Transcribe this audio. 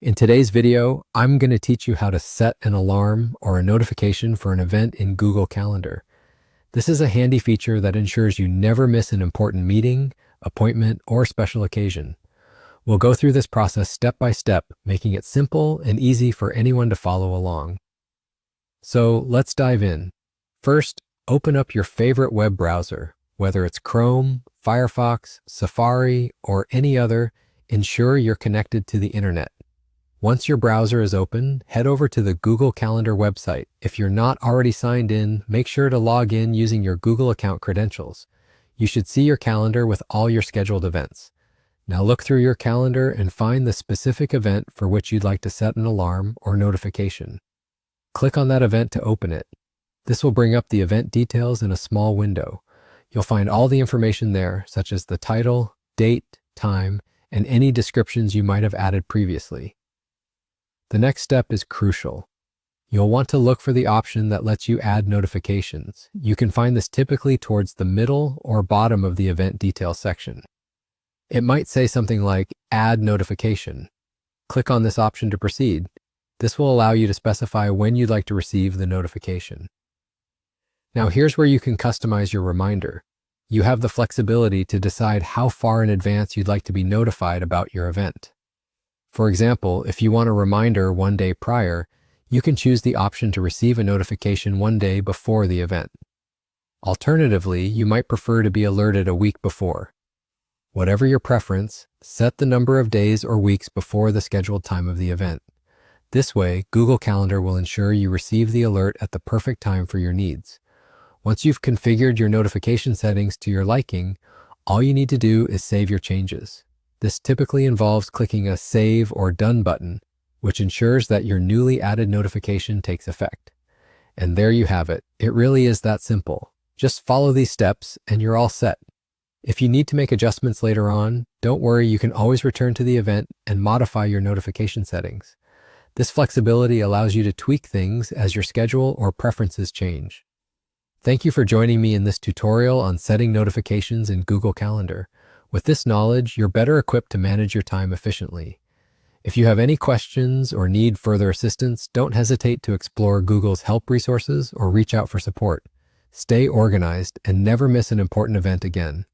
In today's video, I'm going to teach you how to set an alarm or a notification for an event in Google Calendar. This is a handy feature that ensures you never miss an important meeting, appointment, or special occasion. We'll go through this process step by step, making it simple and easy for anyone to follow along. So let's dive in. First, open up your favorite web browser. Whether it's Chrome, Firefox, Safari, or any other, ensure you're connected to the internet. Once your browser is open, head over to the Google Calendar website. If you're not already signed in, make sure to log in using your Google account credentials. You should see your calendar with all your scheduled events. Now look through your calendar and find the specific event for which you'd like to set an alarm or notification. Click on that event to open it. This will bring up the event details in a small window. You'll find all the information there, such as the title, date, time, and any descriptions you might have added previously. The next step is crucial. You'll want to look for the option that lets you add notifications. You can find this typically towards the middle or bottom of the event details section. It might say something like Add Notification. Click on this option to proceed. This will allow you to specify when you'd like to receive the notification. Now here's where you can customize your reminder. You have the flexibility to decide how far in advance you'd like to be notified about your event. For example, if you want a reminder one day prior, you can choose the option to receive a notification one day before the event. Alternatively, you might prefer to be alerted a week before. Whatever your preference, set the number of days or weeks before the scheduled time of the event. This way, Google Calendar will ensure you receive the alert at the perfect time for your needs. Once you've configured your notification settings to your liking, all you need to do is save your changes. This typically involves clicking a Save or Done button, which ensures that your newly added notification takes effect. And there you have it. It really is that simple. Just follow these steps and you're all set. If you need to make adjustments later on, don't worry, you can always return to the event and modify your notification settings. This flexibility allows you to tweak things as your schedule or preferences change. Thank you for joining me in this tutorial on setting notifications in Google Calendar. With this knowledge, you're better equipped to manage your time efficiently. If you have any questions or need further assistance, don't hesitate to explore Google's help resources or reach out for support. Stay organized and never miss an important event again.